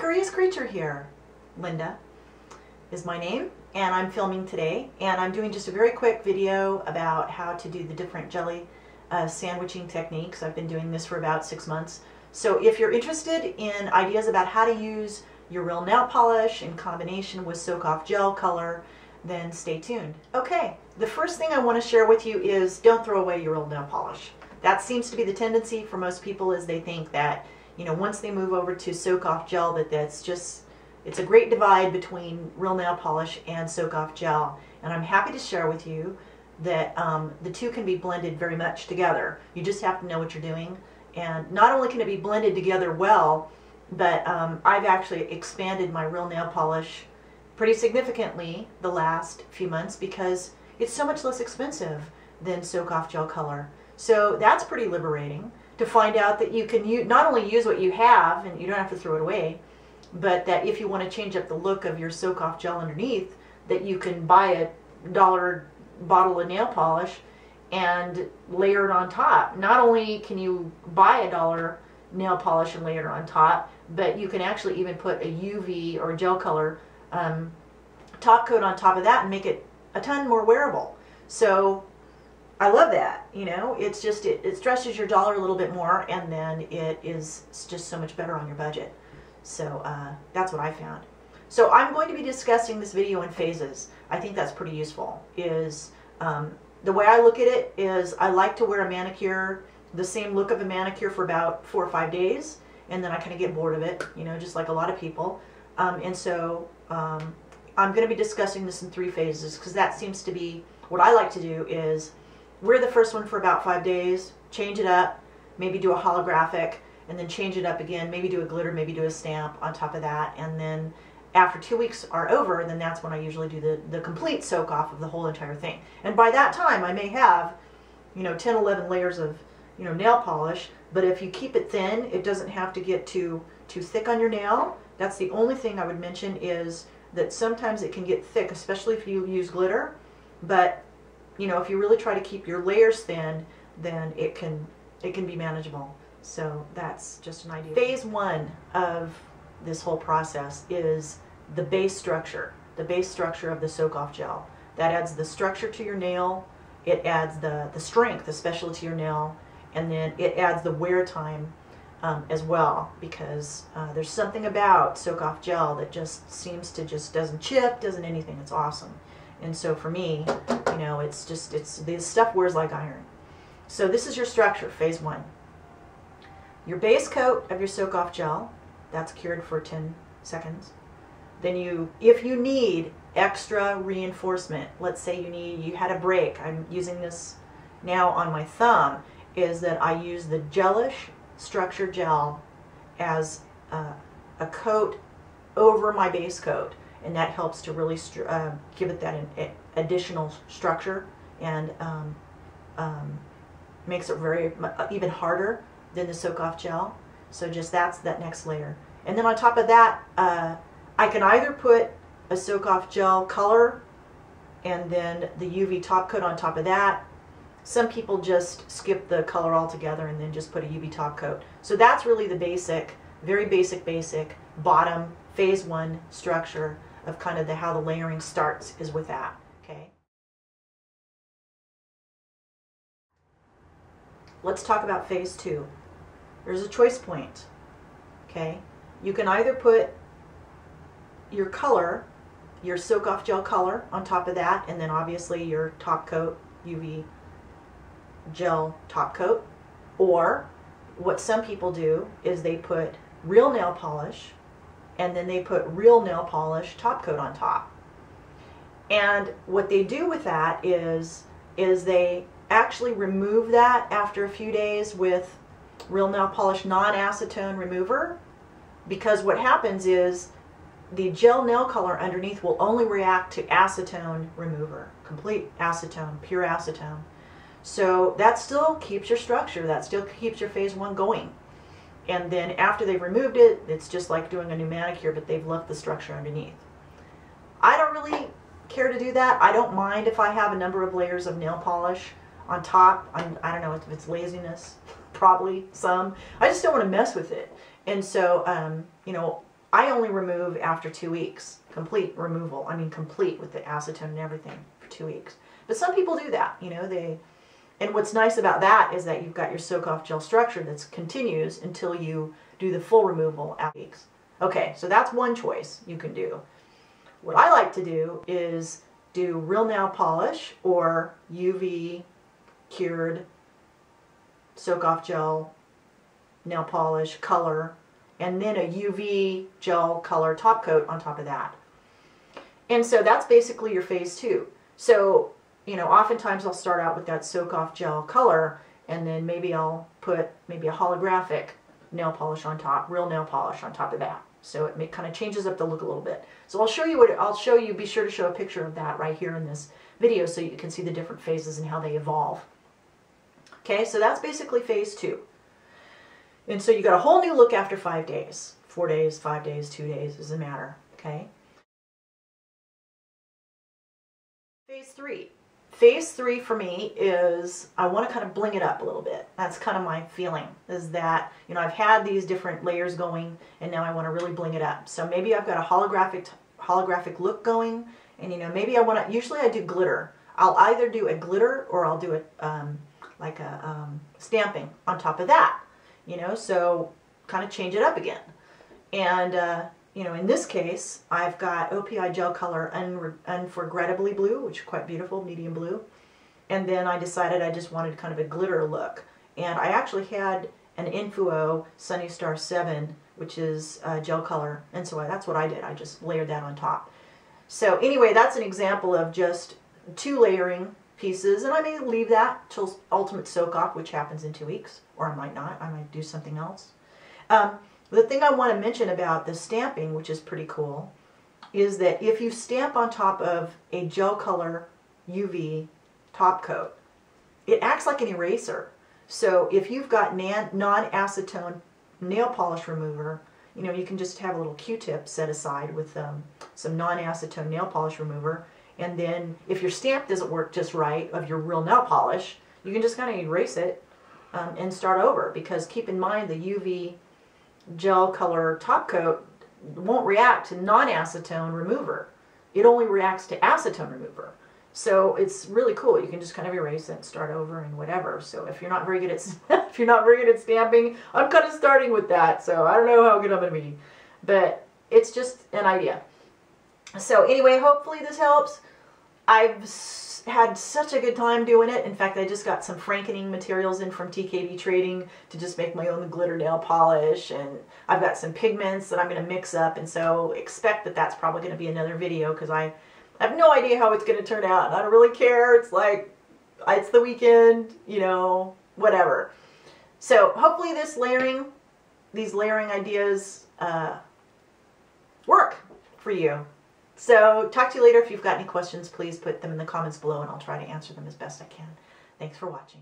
curious creature here. Linda is my name, and I'm filming today, and I'm doing just a very quick video about how to do the different jelly sandwiching techniques. I've been doing this for about 6 months. So if you're interested in ideas about how to use your real nail polish in combination with soak-off gel color, then stay tuned. Okay, the first thing I want to share with you is don't throw away your real nail polish. That seems to be the tendency for most people, is they think that, you know, once they move over to soak-off gel, it's a great divide between real nail polish and soak-off gel. And I'm happy to share with you that the two can be blended very much together. You just have to know what you're doing. And not only can it be blended together well, but I've actually expanded my real nail polish pretty significantly the last few months because it's so much less expensive than soak-off gel color. So that's pretty liberating to find out that you can not only use what you have and you don't have to throw it away, but that if you want to change up the look of your soak-off gel underneath, that you can buy a $1 bottle of nail polish and layer it on top. Not only can you buy a $1 nail polish and layer it on top, but you can actually even put a UV or gel color top coat on top of that and make it a ton more wearable. So I love that. You know, it's just it stretches your dollar a little bit more, and then it's just so much better on your budget. So that's what I found. So I'm going to be discussing this video in phases. I think that's pretty useful. The way I look at it is I like to wear a manicure, the same look of a manicure, for about 4 or 5 days, and then I kind of get bored of it, you know, just like a lot of people. And so I'm going to be discussing this in 3 phases, because that seems to be what I like to do. Is wear the first one for about 5 days, change it up, maybe do a holographic, and then change it up again, maybe do a glitter, maybe do a stamp on top of that, and then after 2 weeks are over, then that's when I usually do the complete soak off of the whole entire thing. And by that time I may have, you know, 10, 11 layers of, you know, nail polish, but if you keep it thin, it doesn't have to get too thick on your nail. That's the only thing I would mention, is that sometimes it can get thick, especially if you use glitter, but you know, if you really try to keep your layers thin, then it can be manageable. So that's just an idea. Phase 1 of this whole process is the base structure of the soak-off gel. That adds the structure to your nail, it adds the strength, especially to your nail, and then it adds the wear time as well, because there's something about soak-off gel that just seems to doesn't chip, doesn't anything. It's awesome. And so for me, you know, it's this stuff wears like iron. So this is your structure, phase 1. Your base coat of your soak-off gel, that's cured for 10 seconds. Then if you need extra reinforcement, let's say you had a break, I'm using this now on my thumb, is that I use the Gelish structure gel as a coat over my base coat. And that helps to really give it that additional structure, and makes it even harder than the soak-off gel. So just that's that next layer. And then on top of that, I can either put a soak-off gel color and then the UV top coat on top of that. Some people just skip the color altogether and then just put a UV top coat. So that's really the basic, very basic bottom phase 1 structure of kind of how the layering starts, is with that. Okay. Let's talk about phase 2. There's a choice point. Okay. You can either put your color, your soak-off gel color on top of that, and then obviously your top coat, UV gel top coat, or what some people do is they put real nail polish and then they put real nail polish top coat on top. And what they do with that is they actually remove that after a few days with real nail polish non-acetone remover, because what happens is the gel nail color underneath will only react to acetone remover, complete acetone, pure acetone. So that still keeps your structure, that still keeps your phase 1 going. And then after they've removed it, it's just like doing a new manicure, but they've left the structure underneath. I don't really care to do that. I don't mind if I have a number of layers of nail polish on top. I don't know if it's laziness, probably some. I just don't want to mess with it. And so, you know, I only remove after 2 weeks. Complete removal. I mean complete with the acetone and everything for 2 weeks. But some people do that, you know, and what's nice about that is that you've got your soak-off gel structure that continues until you do the full removal after weeks. Okay, so that's one choice you can do. What I like to do is do real nail polish or UV cured soak-off gel nail polish color, and then a UV gel color top coat on top of that. And so that's basically your phase 2. So, you know, oftentimes I'll start out with that soak-off gel color, and then maybe I'll put maybe a holographic nail polish on top, real nail polish on top of that. So it kind of changes up the look a little bit. So I'll show you, be sure to show a picture of that right here in this video so you can see the different phases and how they evolve. Okay, so that's basically phase 2. And so you got a whole new look after 5 days. 4 days, 5 days, 2 days, doesn't matter. Okay. Phase 3. Phase 3 for me is I want to kind of bling it up a little bit. That's kind of my feeling, is that, you know, I've had these different layers going and now I want to really bling it up. So maybe I've got a holographic look going, and, you know, maybe I want to, usually I do glitter. I'll either do a glitter or I'll do it like a stamping on top of that, you know, so kind of change it up again. And you know, in this case, I've got OPI gel color Unforgettably Blue, which is quite beautiful, medium blue. And then I decided I just wanted kind of a glitter look. And I actually had an Infuo Sunny Star 7, which is gel color. And so that's what I did. I just layered that on top. So anyway, that's an example of just 2 layering pieces. And I may leave that till ultimate soak off, which happens in 2 weeks. Or I might not. I might do something else. The thing I want to mention about the stamping, which is pretty cool, is that if you stamp on top of a gel color UV top coat, it acts like an eraser. So if you've got non-acetone nail polish remover, you know, you can just have a little Q-tip set aside with some non-acetone nail polish remover, and then if your stamp doesn't work just right of your real nail polish, you can just kind of erase it and start over, because keep in mind the UV gel color top coat won't react to non-acetone remover. It only reacts to acetone remover. So it's really cool. You can just kind of erase it and start over and whatever. So if you're not very good at stamping, I'm kind of starting with that. So I don't know how good I'm going to be, but it's just an idea. So anyway, hopefully this helps. I've had such a good time doing it. In fact, I just got some frankening materials in from TKB Trading to just make my own glitter nail polish, and I've got some pigments that I'm going to mix up, and so expect that that's probably going to be another video, because I have no idea how it's going to turn out. I don't really care. It's like, it's the weekend, you know, whatever. So hopefully these layering ideas work for you. So talk to you later. If you've got any questions, please put them in the comments below and I'll try to answer them as best I can. Thanks for watching.